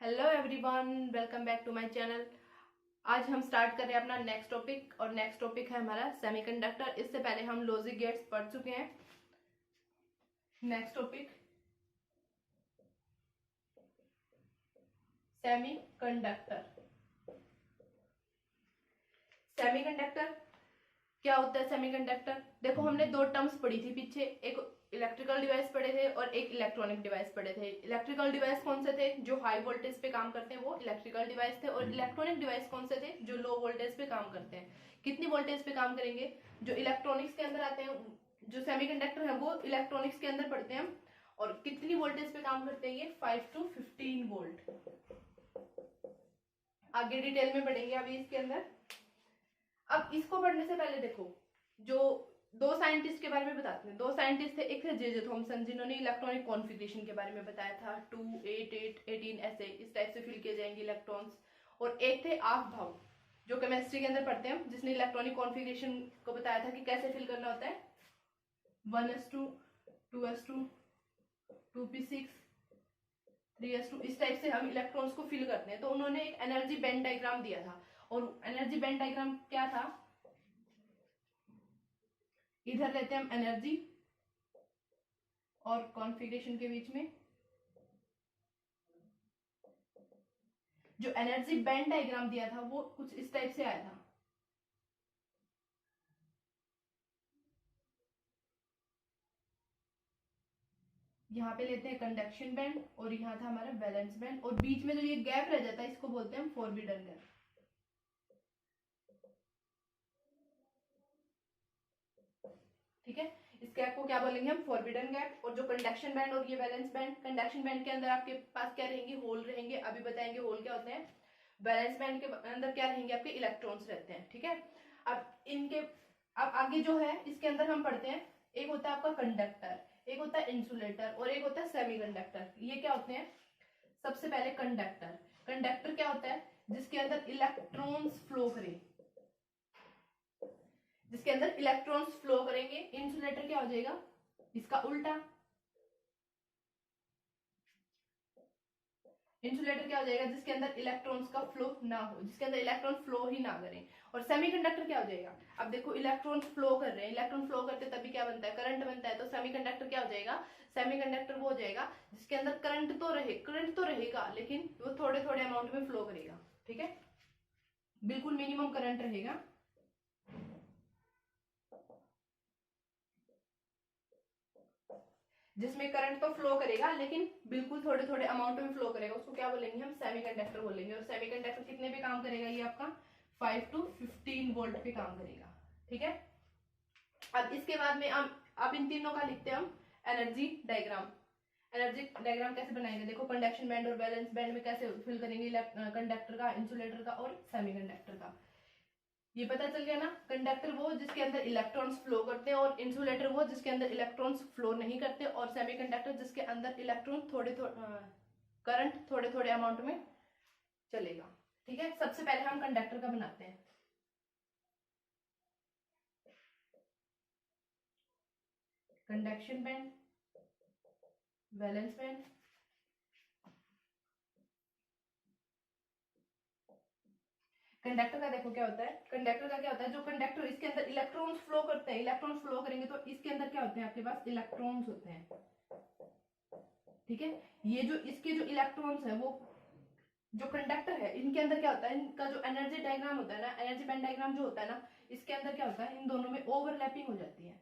Hello everyone, welcome back to my channel. आज हम start कर रहे हैं अपना नेक्स्ट टॉपिक और नेक्स्ट टॉपिक है हमारा सेमीकंडक्टर। इससे पहले हम लॉजिक गेट्स पढ़ चुके हैं। Next topic semiconductor. सेमीकंडक्टर क्या होता है? सेमीकंडक्टर देखो, हमने दो टर्म्स पढ़ी थी पीछे, एक इलेक्ट्रिकल डिवाइस पढ़े थे और एक इलेक्ट्रॉनिक डिवाइस पढ़े थे। इलेक्ट्रिकल डिवाइस कौन से थे? जो हाई वोल्टेज पे काम करते हैं वो इलेक्ट्रिकल डिवाइस थे। और इलेक्ट्रॉनिक डिवाइस कौन से थे? जो लो वोल्टेज पे काम करते हैं। कितनी वोल्टेज पे काम करेंगे? जो इलेक्ट्रॉनिक्स के अंदर आते हैं, जो सेमीकंडक्टर है वो इलेक्ट्रॉनिक्स के अंदर पढ़ते हैं। और कितनी वोल्टेज पे काम करते हैं? ये 5 to 15 वोल्ट। आगे डिटेल में पढ़ेंगे अभी इसके अंदर। अब इसको पढ़ने से पहले देखो, जो दो साइंटिस्ट के बारे में बताते हैं। दो साइंटिस्ट थे, एक थे जे थॉमसन, जिन्होंने इलेक्ट्रॉनिक कॉन्फ़िगरेशन के बारे में बताया था। 2, 8, 8, 18 ऐसे इस टाइप से फिल किए जाएंगे इलेक्ट्रॉन्स। और एक थे आर्थबाउ, जो केमिस्ट्री के अंदर पढ़ते हैं, जिसने इलेक्ट्रॉनिक कॉन्फ़िगरेशन को बताया था कि कैसे फिल करना होता है। 1s2, 2s2, 2p6, 3s2, इस टाइप से हम इलेक्ट्रॉन्स को फिल करते हैं। तो उन्होंने एक एनर्जी बैंड डायग्राम दिया था। और एनर्जी बैंड डायग्राम क्या था? इधर लेते हैं हम एनर्जी और कॉन्फ़िगरेशन के बीच में जो एनर्जी बैंड डायग्राम दिया था वो कुछ इस टाइप से आया था। यहाँ पे लेते हैं कंडक्शन बैंड और यहाँ था हमारा वैलेंस बैंड, और बीच में जो ये गैप रह जाता है इसको बोलते हैं हम फॉरबिडन गैप। ठीक है, इस गैप को क्या बोलेंगे हम? Forbidden gap. और जो कंडक्शन बैंड और ये वैलेंस बैंड, कंडक्शन बैंड के अंदर आपके पास क्या रहेंगे? होल रहेंगे। अभी बताएंगे होल क्या होते हैं। वैलेंस बैंड के अंदर क्या रहेंगे? आपके इलेक्ट्रॉन्स रहते हैं। ठीक है, अब आगे जो है इसके अंदर हम पढ़ते हैं। एक होता है आपका कंडक्टर, एक होता है इंसुलेटर और एक होता है सेमीकंडक्टर। ये क्या होते हैं? सबसे पहले कंडक्टर। कंडक्टर क्या होता है? जिसके अंदर इलेक्ट्रॉन्स फ्लो करें, जिसके अंदर इलेक्ट्रॉन्स फ्लो करेंगे। इंसुलेटर क्या हो जाएगा? इसका उल्टा। इंसुलेटर क्या हो जाएगा? जिसके अंदर इलेक्ट्रॉन्स का फ्लो ना हो, जिसके अंदर इलेक्ट्रॉन फ्लो ही ना करें। और सेमीकंडक्टर क्या हो जाएगा? अब देखो, इलेक्ट्रॉन फ्लो कर रहे हैं, इलेक्ट्रॉन फ्लो करते तभी क्या बनता है? करंट बनता है। तो सेमीकंडक्टर क्या हो जाएगा? सेमीकंडक्टर वो हो जाएगा जिसके अंदर करंट तो रहेगा, लेकिन वो थोड़े थोड़े अमाउंट में फ्लो करेगा। ठीक है, बिल्कुल मिनिमम करंट रहेगा। जिसमें करंट तो फ्लो करेगा लेकिन बिल्कुल थोड़े थोड़े अमाउंट में फ्लो करेगा, उसको क्या बोलेंगे हम? सेमीकंडक्टर बोलेंगे। और सेमीकंडक्टर कितने पे काम करेगा? ये आपका 5 to 15 वोल्ट पे काम करेगा। ठीक है, अब इसके बाद में अब इन तीनों का लिखते हैं हम एनर्जी डायग्राम। एनर्जी डायग्राम कैसे बनाएंगे? देखो, कंडक्शन बैंड और वैलेंस बैंड में कैसे फिल करेंगे कंडक्टर का, इंसुलेटर का और सेमीकंडक्टर का। ये पता चल गया ना। कंडक्टर वो जिसके अंदर इलेक्ट्रॉन्स फ्लो करते हैं, और इंसुलेटर वो जिसके अंदर इलेक्ट्रॉन्स फ्लो नहीं करते, और सेमीकंडक्टर जिसके अंदर इलेक्ट्रॉन करंट थोड़े थोड़े अमाउंट में चलेगा। ठीक है, सबसे पहले हम कंडक्टर का बनाते हैं। Conduction band, valence band, conductor का देखो क्या होता है। कंडक्टर का क्या होता है? जो कंडक्टर, इसके अंदर इलेक्ट्रॉन्स फ्लो करते हैं, इलेक्ट्रॉन्स फ्लो करेंगे तो इसके अंदर क्या होते हैं? आपके पास इलेक्ट्रॉन्स होते हैं। ठीक है, ये जो इसके जो इलेक्ट्रॉन्स है, वो जो कंडक्टर है इनके अंदर क्या होता है? इनका जो एनर्जी डायग्राम होता है ना, एनर्जी बैंड डायग्राम जो होता है ना, इसके अंदर क्या होता है? इन दोनों में ओवरलैपिंग हो जाती है।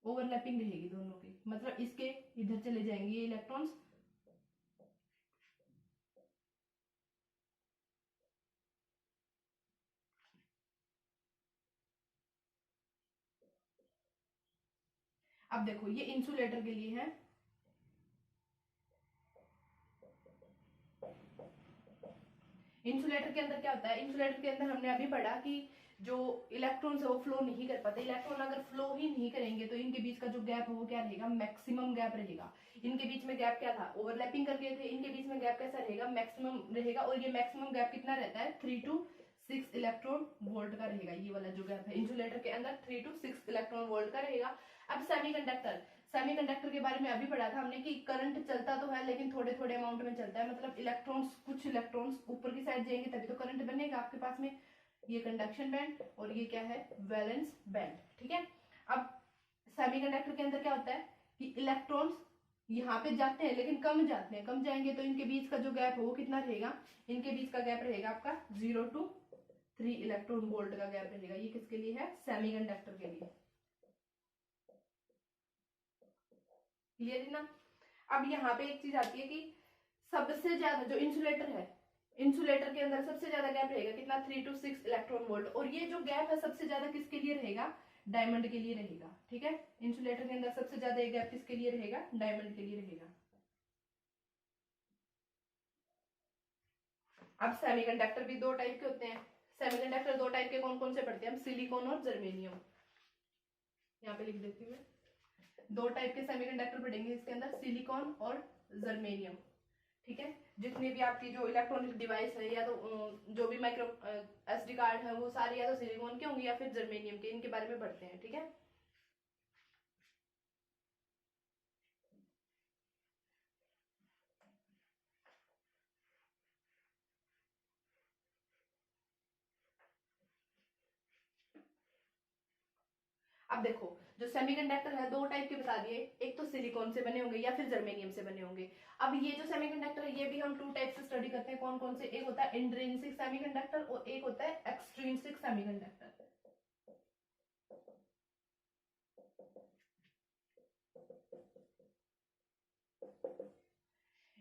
ओवरलैपिंग रहेगी दोनों की, मतलब इसके इधर चले जाएंगे ये इलेक्ट्रॉन्स। अब देखो, ये इंसुलेटर के लिए है। इंसुलेटर के अंदर क्या होता है? इंसुलेटर के अंदर हमने अभी पढ़ा कि जो इलेक्ट्रॉन्स है वो फ्लो नहीं कर पाते। इलेक्ट्रॉन अगर फ्लो ही नहीं करेंगे तो इनके बीच का जो गैप है वो क्या रहेगा? मैक्सिमम गैप रहेगा। इनके बीच में गैप क्या था? ओवरलैपिंग करके थे। इनके बीच में गैप कैसा रहेगा? मैक्सिमम रहेगा। और ये मैक्सिमम गैप कितना रहता है? 3 to 6 इलेक्ट्रॉन वोल्ट का रहेगा। ये वाला जो गैप है इंसुलेटर के अंदर 3 to 6 इलेक्ट्रॉन वोल्ट का रहेगा। अब सेमीकंडक्टर, सेमीकंडक्टर के बारे में अभी पढ़ा था हमने कि करंट चलता तो है लेकिन थोड़े थोड़े अमाउंट में चलता है, मतलब इलेक्ट्रॉन्स, कुछ इलेक्ट्रॉन्स ऊपर की साइड जाएंगे तभी तो करंट बनेगा आपके पास में। ये कंडक्शन बैंड और ये क्या है, वैलेंस बैंड। ठीक है, अब सेमीकंडक्टर के अंदर क्या होता है कि इलेक्ट्रॉन्स यहाँ पे जाते हैं लेकिन कम जाते हैं, कम जाएंगे तो इनके बीच का जो गैप है वो कितना रहेगा, इनके बीच का गैप रहेगा आपका 0 to 3 इलेक्ट्रॉन वोल्ट का गैप रहेगा। ये किसके लिए है, सेमीकंडक्टर के लिए। क्लियर है ना। अब यहाँ पे एक चीज आती है कि सबसे ज्यादा जो इंसुलेटर है, इंसुलेटर के अंदर सबसे ज्यादा गैप रहेगा कितना, 3 to 6 इलेक्ट्रॉन वोल्ट। और ये जो गैप है सबसे ज्यादा किसके लिए रहेगा, डायमंड के लिए रहेगा। ठीक है, इंसुलेटर के अंदर सबसे ज्यादा ये गैप किसके लिए रहेगा, डायमंड के लिए रहेगा। अब सेमीकंडक्टर भी दो टाइप के होते हैं। सेमीकंडक्टर दो टाइप के कौन कौन से पढ़ते हैं हम, सिलिकॉन और जर्मेनियम। यहाँ पे लिख देती हूँ मैं, दो टाइप के सेमीकंडक्टर पढ़ेंगे इसके अंदर, सिलिकॉन और जर्मेनियम। ठीक है, जितनी भी आपकी जो इलेक्ट्रॉनिक डिवाइस है या तो जो भी माइक्रो एसडी कार्ड है वो सारे या तो सिलिकॉन के होंगे या फिर जर्मेनियम के, इनके बारे में पढ़ते हैं। ठीक है, अब देखो जो सेमीकंडक्टर है दो टाइप के बता दिए, एक तो सिलिकॉन से बने होंगे या फिर जर्मेनियम से बने होंगे। अब ये जो सेमीकंडक्टर है ये भी हम टू टाइप से स्टडी करते हैं, कौन कौन से, एक होता है इंट्रिंसिक सेमीकंडक्टर और एक होता है एक्सट्रिंसिक सेमीकंडक्टर।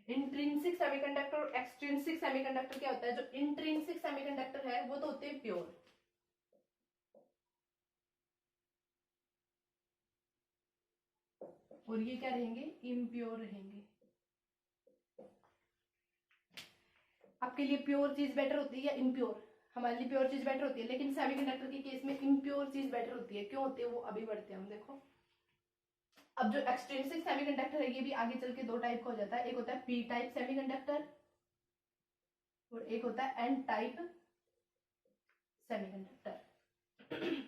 इंट्रिंसिक सेमीकंडक्टर और एक्सट्रिंसिक सेमीकंडक्टर क्या होता है, जो इंट्रिंसिक सेमीकंडक्टर है वो तो होते हैं प्योर, और ये क्या रहेंगे, इम्प्योर रहेंगे। आपके लिए प्योर चीज बेटर होती है या इम्प्योर, हमारे लिए प्योर चीज बेटर होती है, लेकिन सेमीकंडक्टर के केस में इम्प्योर चीज बेटर होती है। क्यों होती है वो अभी बढ़ते हैं हम, देखो। अब जो एक्सट्रिंसिक सेमीकंडक्टर है ये भी आगे चल के दो टाइप का हो जाता है, एक होता है पी टाइप सेमीकंडक्टर और एक होता है N type semiconductor.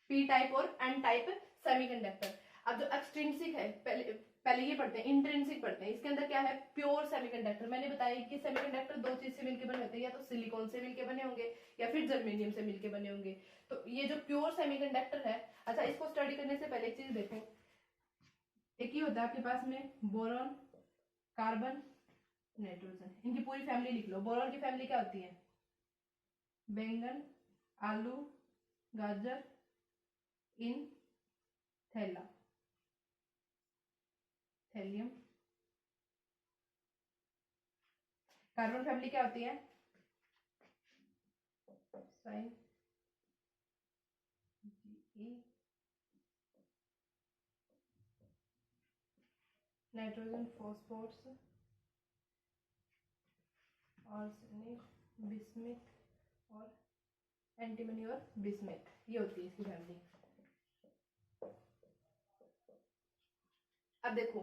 P type और एन टाइप सेमीकंडक्टर। अब जो एक्सट्रिंसिक है, पहले ये पढ़ते हैं, इंट्रिंसिक पढ़ते हैं। इसके अंदर क्या है, प्योर सेमीकंडक्टर। मैंने बताया कि सेमीकंडक्टर दो चीज से मिलकर बने होते हैं, या तो सिलिकॉन से मिलकर बने होंगे या फिर जर्मेनियम से मिलकर बने होंगे। तो ये जो प्योर सेमीकंडक्टर है, अच्छा इसको स्टडी करने से पहले एक चीज देखो, एक ही होता है आपके पास में बोरॉन, कार्बन, नाइट्रोजन, इनकी पूरी फैमिली लिख लो। बोरॉन की फैमिली क्या होती है, बैंगन, आलू, गाजर, इन, थैला, थैलियम। कार्बन फैमिली क्या होती है, साइन, ई, नाइट्रोजन, फॉस्फोरस, आर्सेनिक, बिस्मिथ और एंटीमनी और बिस्मिथ, ये होती है इसकी फैमिली। अब देखो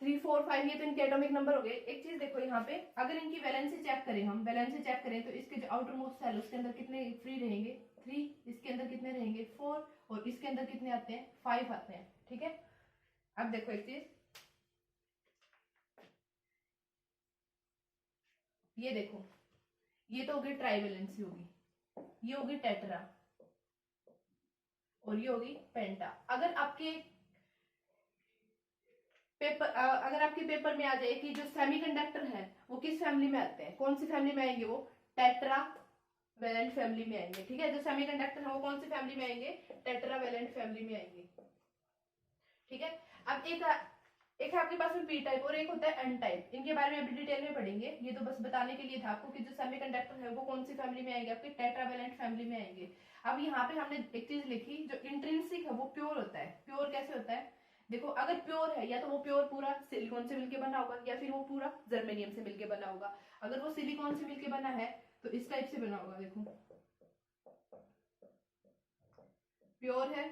3, 4, 5 ये तो इनके एटॉमिक नंबर हो गए। एक चीज देखो यहाँ पे, अगर इनकी वैलेंसी चेक करें, हम वैलेंसी चेक करें तो इसके जो आउटर मोस्ट सेल उसके अंदर कितने फ्री रहेंगे, 3, इसके अंदर कितने रहेंगे, 4, और इसके अंदर कितने आते हैं, 5 आते हैं। ठीक है, अब देखो एक चीज, ये देखो, ये तो होगी ट्राइवेलेंसी होगी, ये होगी टेट्रा और ये होगी पेंटा। अगर आपके पेपर में आ जाए कि जो सेमीकंडक्टर है वो किस फैमिली में आते हैं, कौन सी फैमिली में आएंगे, वो टेट्रा वैलेंट फैमिली में आएंगे। ठीक है, जो सेमीकंडक्टर है वो कौन सी फैमिली में आएंगे, टेट्रा वैलेंट फैमिली में आएंगे। ठीक है, अब एक है आपके पास में पी टाइप और एक होता है एन टाइप। इनके बारे में अभी डिटेल में पढ़ेंगे, ये तो बस बताने के लिए था आपको कि जो सेमीकंडक्टर है वो कौन सी फैमिली में आएंगे, आपके टेट्रावैलेंट फैमिली में आएंगे। अब यहाँ पे हमने एक चीज लिखी, जो इंट्रिंसिक है वो प्योर होता है। प्योर कैसे होता है, देखो अगर प्योर है या तो वो प्योर पूरा सिलिकॉन से मिलके बना होगा या फिर वो पूरा जर्मेनियम से मिलके बना होगा। अगर वो सिलिकॉन से मिलके बना है तो इस टाइप से बना होगा, देखो प्योर है।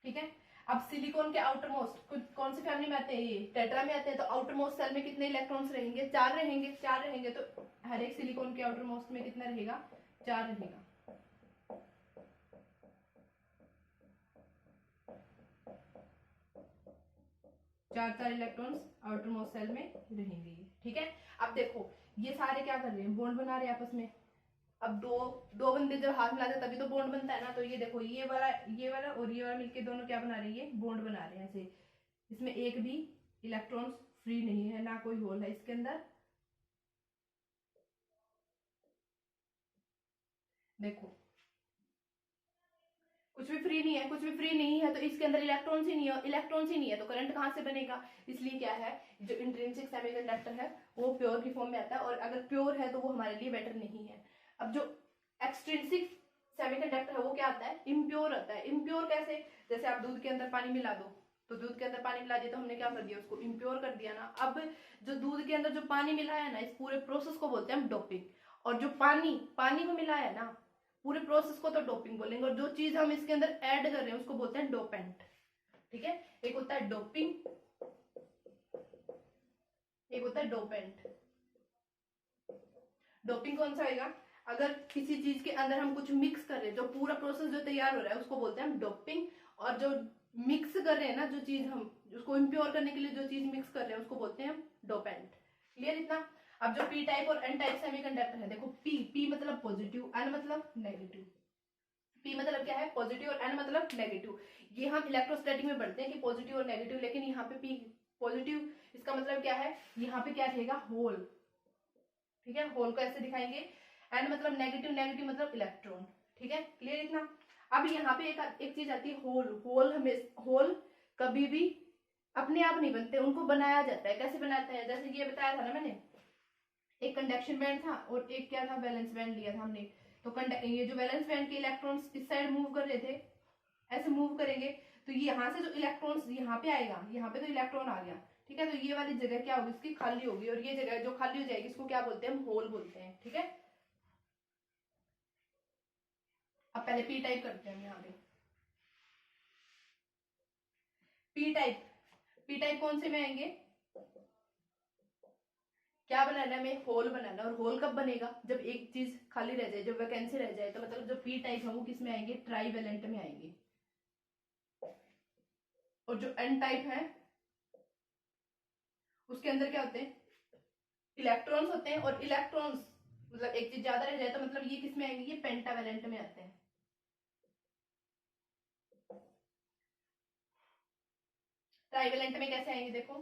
ठीक है, अब सिलिकॉन के आउटर मोस्ट कौन सी फैमिली में आते हैं, ये टेट्रा में आते हैं। तो आउटर मोस्ट सेल में कितने इलेक्ट्रॉन्स रहेंगे, 4 रहेंगे। 4 रहेंगे तो हर एक सिलिकॉन के आउटर मोस्ट में कितना रहेगा, 4 रहेगा। चार इलेक्ट्रॉन्स आउटर मोस्ट सेल में रहेंगे, ठीक है। अब देखो ये सारे क्या कर रहे हैं, बॉन्ड बना रहे हैं आपस में। अब दो बंदे जब हाथ मिलाते हैं तभी तो बॉन्ड बनता है ना। तो ये देखो ये वाला और ये वाला मिलके दोनों क्या बना रही है, बॉन्ड बना रहे हैं ऐसे। इसमें एक भी इलेक्ट्रॉन्स फ्री नहीं है, ना कोई होल है इसके अंदर। देखो कुछ भी फ्री नहीं है, कुछ भी फ्री नहीं है तो इसके अंदर इलेक्ट्रॉन्स ही नहीं है, इलेक्ट्रॉन्स ही नहीं है तो करंट कहाँ से बनेगा। इसलिए क्या है, जो इंट्रिंसिक सेमीकंडक्टर है वो प्योर की फॉर्म में आता है, और अगर प्योर है तो वो हमारे लिए बेटर नहीं है। अब जो एक्सट्रिंसिक सेमीकंडक्टर है वो क्या आता है, इम्प्योर आता है। इम्प्योर कैसे, जैसे आप दूध के अंदर पानी मिला दो, तो दूध के अंदर पानी मिला दिया तो हमने क्या कर दिया, उसको इम्प्योर कर दिया ना। अब जो दूध के अंदर जो पानी मिला है ना, इस पूरे प्रोसेस को बोलते हैं हम डोपिंग। और जो पानी को मिला है ना, पूरे प्रोसेस को तो डोपिंग बोलेंगे। और जो चीज हम इसके अंदर ऐड कर रहे हैं उसको बोलते हैं डोपेंट, ठीक है। एक होता है डोपिंग, एक होता है डोपेंट। डोपिंग कौन सा होगा, अगर किसी चीज के अंदर हम कुछ मिक्स कर रहे हैं, जो पूरा प्रोसेस जो तैयार हो रहा है उसको बोलते हैं हम डोपिंग। और जो मिक्स कर रहे हैं ना, जो चीज हम उसको इम्प्योर करने के लिए जो चीज मिक्स कर रहे हैं उसको बोलते हैं हम डोपेंट। क्लियर इतना। अब जो पी टाइप और एन टाइप सेमीकंडक्टर है, देखो पी मतलब पॉजिटिव, एन मतलब नेगेटिव। पी मतलब क्या है, पॉजिटिव, और एन मतलब नेगेटिव। ये हम इलेक्ट्रोस्टैटिक में पढ़ते हैं कि पॉजिटिव और नेगेटिव, लेकिन यहाँ पे पी पॉजिटिव, इसका मतलब क्या है, यहाँ पे क्या रहेगा, होल, ठीक है। होल को ऐसे दिखाएंगे। एन मतलब नेगेटिव, नेगेटिव मतलब इलेक्ट्रॉन, ठीक है। क्लियर इतना। अब यहाँ पे एक चीज आती है होल। होल कभी भी अपने आप नहीं बनते, उनको बनाया जाता है। कैसे बनाते हैं, जैसे ये बताया था ना मैंने, एक कंडक्शन बैंड था और एक क्या था, वैलेंस बैंड लिया था हमने। तो ये जो वैलेंस बैंड के इलेक्ट्रॉन्स इस साइड मूव कर रहे थे, ऐसे मूव करेंगे तो ये यहाँ से जो इलेक्ट्रॉन्स यहाँ पे आएगा, यहाँ पे तो इलेक्ट्रॉन आ गया, ठीक है। तो ये वाली जगह क्या होगी, इसकी खाली होगी, और ये जगह जो खाली हो जाएगी इसको क्या बोलते हैं, हम होल बोलते हैं, ठीक है। अब पहले पी टाइप करते हैं हम यहाँ पे। पी टाइप कौन से में आएंगे, क्या बनाना है हमें, होल बनाना। और होल कब बनेगा, जब एक चीज खाली रह जाए, जब वैकेंसी रह जाए। तो मतलब जो पी टाइप है वो किस में आएंगे, ट्राईवेलेंट में आएंगे। और जो एन टाइप है उसके अंदर क्या होते हैं, इलेक्ट्रॉन्स होते हैं। और इलेक्ट्रॉन्स मतलब एक चीज ज्यादा रह जाए तो मतलब ये किस में आएंगे, ये पेंटावेलेंट में आते हैं। ट्राईवेलेंट में कैसे आएंगे, देखो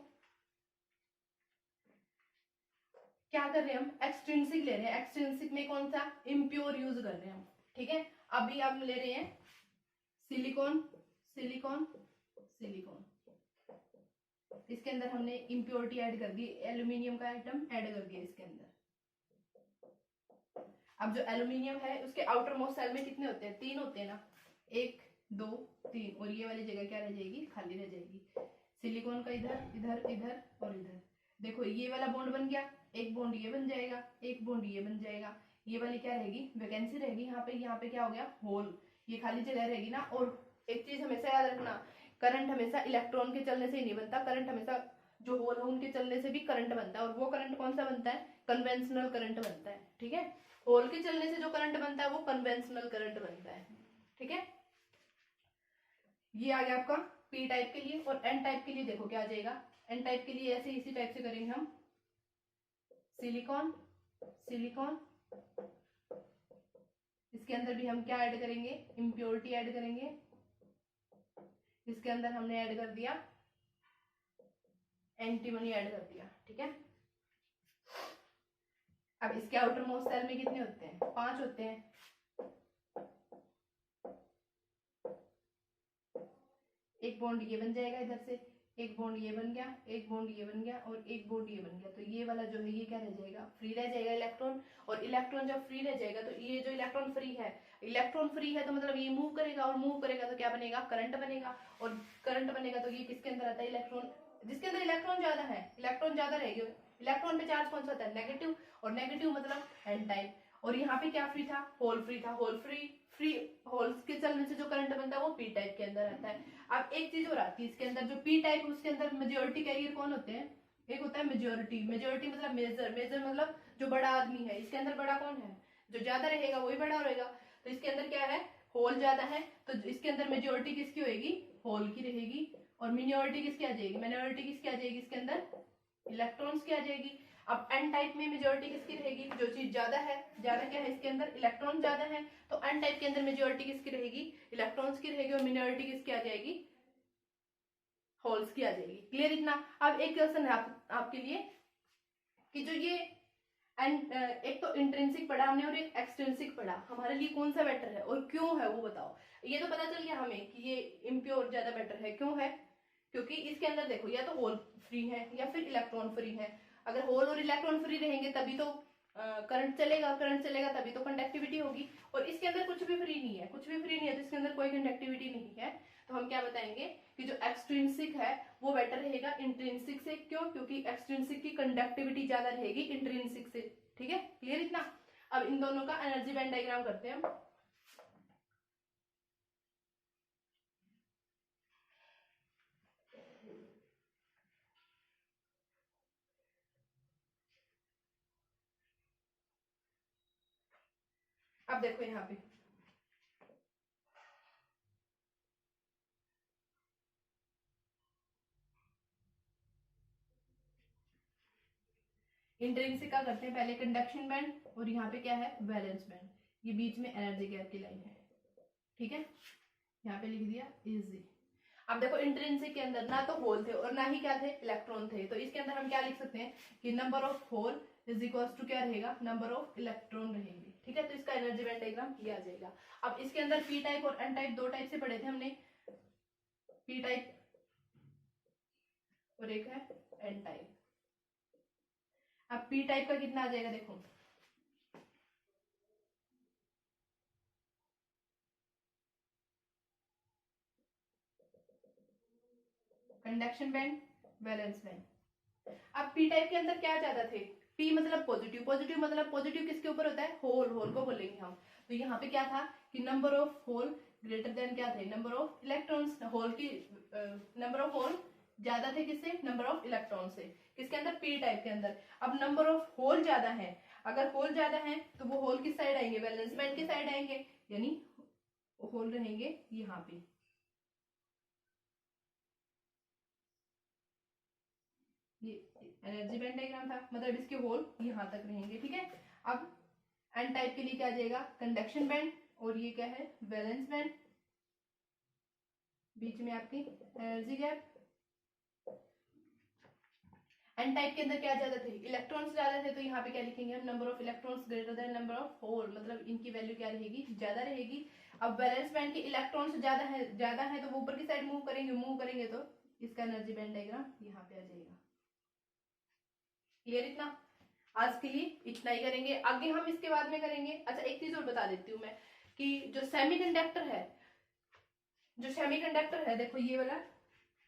क्या कर रहे हैं हम, एक्सट्रिंसिक ले रहे हैं। एक्सट्रिंसिक में कौन सा, इम्प्योर यूज कर रहे हैं हम, ठीक है। अभी आप ले रहे हैं सिलिकॉन, सिलिकॉन, सिलिकॉन, इसके अंदर हमने इम्प्योरिटी ऐड कर दी, एल्यूमिनियम का आइटम ऐड कर दिया इसके अंदर। अब जो एल्यूमिनियम है उसके आउटर मोस्ट सेल में कितने होते हैं, 3 होते हैं ना, 1 2 3, और ये वाली जगह क्या रह जाएगी, खाली रह जाएगी। सिलिकॉन का इधर इधर इधर और इधर। देखो ये वाला बॉन्ड बन गया, एक बॉन्ड ये बन जाएगा, एक बॉन्ड ये बन जाएगा। ये वाली क्या रहेगी, वैकेंसी रहेगी यहाँ पे क्या हो गया, होल, ये खाली जगह रहेगी ना। और एक चीज हमेशा याद रखना, करंट हमेशा इलेक्ट्रॉन के चलने से ही नहीं बनता, करंट हमेशा जो होल है उनके चलने से भी करंट बनता है। और वो करंट कौन सा बनता है, कन्वेंशनल करंट बनता है, ठीक है। होल के चलने से जो करंट बनता है वो कन्वेंशनल करंट बनता है, ठीक है। ये आ गया आपका पी टाइप के लिए। और एन टाइप के लिए देखो क्या आ जाएगा, एन टाइप के लिए ऐसे इसी टाइप से करेंगे हम, सिलिकॉन, सिलिकॉन, इसके अंदर भी हम क्या ऐड करेंगे, इम्प्योरिटी ऐड करेंगे। इसके अंदर हमने ऐड कर दिया एंटीमनी, ऐड कर दिया, ठीक है। अब इसके आउटर मोस्ट सेल में कितने होते हैं, 5 होते हैं। एक बॉन्ड ये बन जाएगा इधर से, एक बॉन्ड ये बन गया, एक बॉन्ड ये बन गया, और एक बॉन्ड ये बन गया। तो ये वाला जो है ये क्या रह जाएगा, फ्री रह जाएगा इलेक्ट्रॉन। और इलेक्ट्रॉन जब फ्री रह जाएगा तो ये जो इलेक्ट्रॉन फ्री है तो मतलब ये मूव करेगा, और मूव करेगा तो क्या बनेगा, करंट बनेगा। और करंट बनेगा तो ये किसके अंदर आता है, इलेक्ट्रॉन, जिसके अंदर इलेक्ट्रॉन ज्यादा है, इलेक्ट्रॉन ज्यादा रहेगी। इलेक्ट्रॉन पे चार्ज कौन सा होता है, नेगेटिव, और नेगेटिव मतलब एन टाइप। और यहाँ पे क्या फ्री था, होल फ्री था। होल फ्री होल्स के चलने से जो करंट बनता है वो पी टाइप के अंदर आता है। अब एक चीज और आती है इसके अंदर, जो पी टाइप उसके अंदर मेजोरिटी कैरियर कौन होते हैं, एक होता है मेजोरिटी, मेजोरिटी मतलब मेजर, मेजर मतलब जो बड़ा आदमी है। इसके अंदर बड़ा कौन है, जो ज्यादा रहेगा वही बड़ा रहेगा। तो इसके अंदर क्या है, होल ज्यादा है, तो इसके अंदर मेजोरिटी किसकी होगी, होल की रहेगी। और मिनोरिटी किसकी आ जाएगी, मिनोरिटी किसकी आ जाएगी, इसके अंदर इलेक्ट्रॉन्स की आ जाएगी। अब एन टाइप में मेजोरिटी किसकी रहेगी, जो चीज ज्यादा है, ज्यादा क्या है इसके अंदर, इलेक्ट्रॉन ज्यादा है, तो एन टाइप के अंदर मेजोरिटी किसकी रहेगी, इलेक्ट्रॉन्स की रहेगी, और मिनोरिटी किसकी आ जाएगी, होल्स की आ जाएगी। क्लियर इतना। अब एक क्वेश्चन है आपके लिए कि जो ये एंड एक तो इंट्रिंसिक पढ़ा हमने और एक एक्सट्रिंसिक पढ़ा, हमारे लिए कौन सा बेटर है और क्यों है वो बताओ। ये तो पता चल गया हमें कि ये इम्प्योर ज्यादा बेटर है, क्यों है, क्योंकि इसके अंदर देखो या तो होल फ्री है या फिर इलेक्ट्रॉन फ्री है। अगर होल और इलेक्ट्रॉन फ्री रहेंगे तभी तो करंट चलेगा, करंट चलेगा तभी तो कंडक्टिविटी होगी। और इसके अंदर कुछ भी फ्री नहीं है, कुछ भी फ्री नहीं है, तो इसके अंदर कोई कंडक्टिविटी नहीं है। तो हम क्या बताएंगे कि जो एक्सट्रिंसिक है वो बेटर रहेगा इंट्रिंसिक से। क्यों, क्योंकि एक्सट्रिंसिक की कंडक्टिविटी ज्यादा रहेगी इंट्रिंसिक से। ठीक है, क्लियर इतना। अब इन दोनों का एनर्जी बैंड डायग्राम करते हैं हम। अब देखो यहाँ पे इंट्रिंसिक का करते हैं पहले कंडक्शन बैंड, और यहाँ पे क्या है, वैलेंस बैंड। ये बीच में एनर्जी गैप की लाइन है। ठीक है, यहाँ पे लिख दिया इजी। अब देखो इंट्रिंसिक के अंदर ना तो होल थे और ना ही क्या थे, इलेक्ट्रॉन थे। तो इसके अंदर हम क्या लिख सकते हैं कि number of hole is equal to क्या रहेगा, नंबर ऑफ इलेक्ट्रॉन रहेंगे। ठीक है, तो इसका एनर्जी बैंड डायग्राम ये आ जाएगा। अब इसके अंदर पी टाइप और एन टाइप दो टाइप से पढ़े थे हमने, पी टाइप और एक है एन टाइप। अब पी टाइप का कितना आ जाएगा देखो, कंडक्शन बैंड, वैलेंस बैंड। अब पी टाइप के अंदर क्या ज्यादा थे, पी मतलब पॉजिटिव, पॉजिटिव मतलब पॉजिटिव किसके ऊपर होता है, होल, होल को बोलेंगे हम। तो यहाँ पे क्या था कि number of hole greater than क्या थे, नंबर ऑफ इलेक्ट्रॉन्स। होल की नंबर ऑफ होल ज्यादा थे किससे, नंबर ऑफ इलेक्ट्रॉन से। किसके अंदर, पी टाइप के अंदर। अब नंबर ऑफ होल ज्यादा है, अगर होल ज्यादा है तो वो होल किस साइड आएंगे, वैलेंस बैंड की साइड आएंगे, यानी होल रहेंगे यहाँ पे। ये एनर्जी बैंड डायग्राम था, मतलब इसके होल यहाँ तक रहेंगे। ठीक है, अब एन टाइप के लिए क्या आ जाएगा, कंडक्शन बैंड, और ये क्या है, वैलेंस बैंड। बीच में आपकी एनर्जी गैप। एन टाइप के अंदर क्या ज्यादा थे, इलेक्ट्रॉन्स ज्यादा थे, तो यहाँ पे क्या लिखेंगे हम, number of electrons greater than number of hole, मतलब इनकी वैल्यू क्या रहेगी, ज्यादा रहेगी। अब वैलेंस बैंड के इलेक्ट्रॉन्स ज्यादा है तो वो ऊपर की साइड मूव करेंगे, मूव करेंगे तो इसका एनर्जी बैंड डायग्राम यहाँ पे आ जाएगा। क्लियर इतना। आज के लिए इतना ही करेंगे, आगे हम इसके बाद में करेंगे। अच्छा एक चीज और बता देती हूँ मैं कि जो सेमीकंडक्टर है, जो सेमीकंडक्टर है देखो ये वाला,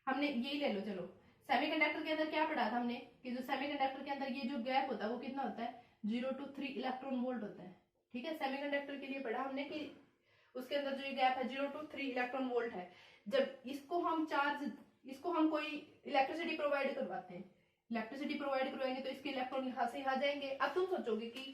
हमने यही ले लो चलो। सेमीकंडक्टर के अंदर क्या पढ़ा था हमने कि जो सेमीकंडक्टर के अंदर ये जो गैप होता है वो कितना होता है, 0 to 3 इलेक्ट्रॉन वोल्ट होता है। ठीक है, सेमीकंडक्टर के लिए पढ़ा हमने कि उसके अंदर जो ये गैप है 0 to 3 इलेक्ट्रॉन वोल्ट है। जब इसको हम चार्ज, इसको हम कोई इलेक्ट्रिसिटी प्रोवाइड करवाते हैं, इलेक्ट्रिसिटी प्रोवाइड करवाएंगे तो इसके इलेक्ट्रॉन यहाँ से यहाँ जाएंगे। अब तुम सोचोगे कि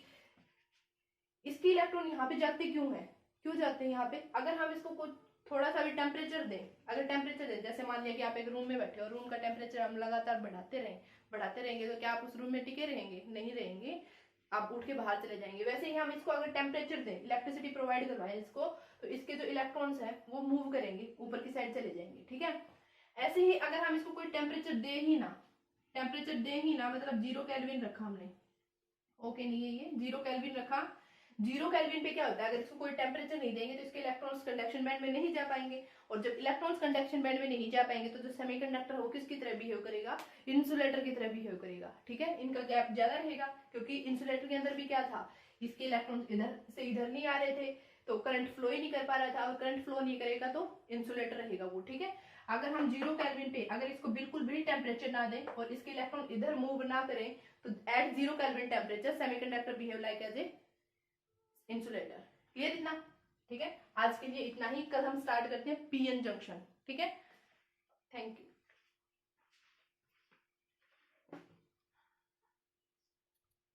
इसके इलेक्ट्रॉन यहाँ पे जाते क्यों है, क्यों जाते हैं यहाँ पे। अगर हम इसको कुछ थोड़ा सा भी टेम्परेचर दें, अगर टेम्परेचर दें, जैसे मान लिया कि आप एक रूम में बैठे हो, रूम का टेम्परेचर हम लगातार बढ़ाते रहेंगे तो क्या आप उस रूम में टिके रहेंगे, नहीं रहेंगे, आप उठ के बाहर चले जाएंगे। वैसे ही हम इसको अगर टेम्परेचर दें, इलेक्ट्रिसिटी प्रोवाइड करवाएं इसको, तो इसके जो इलेक्ट्रॉन्स हैं वो मूव करेंगे, ऊपर की साइड चले जाएंगे। ठीक है, ऐसे ही अगर हम इसको कोई टेम्परेचर दे ही ना, टेम्परेचर दे ही ना मतलब 0 केल्विन रखा हमने, ओके नहीं है ये 0 केल्विन रखा, 0 केल्विन पे क्या होता है, अगर इसको कोई टेम्परेचर नहीं देंगे तो इसके इलेक्ट्रॉन्स कंडक्शन बैंड में नहीं जा पाएंगे, और जब इलेक्ट्रॉन्स कंडक्शन बैंड में नहीं जा पाएंगे तो जो सेमीकंडक्टर वो किसकी तरह बिहेव करेगा, इंसुलेटर की तरह बिहेव करेगा। ठीक है, इनका गैप ज्यादा रहेगा क्योंकि इंसुलेटर के अंदर भी क्या था, इसके इलेक्ट्रॉन्स इधर से इधर नहीं आ रहे थे, तो करंट फ्लो ही नहीं कर पा रहा था, और करंट फ्लो नहीं करेगा तो इंसुलेटर रहेगा वो। ठीक है, अगर हम 0 केल्विन पे अगर इसको बिल्कुल भी टेम्परेचर ना दें और इसके इलेक्ट्रॉन इधर मूव ना करें, तो at 0 kelvin temperature semiconductor behave like as a insulator. Clear इतना। ठीक है, आज के लिए इतना ही, कल हम स्टार्ट करते हैं पीएन जंक्शन। ठीक है, थैंक यू।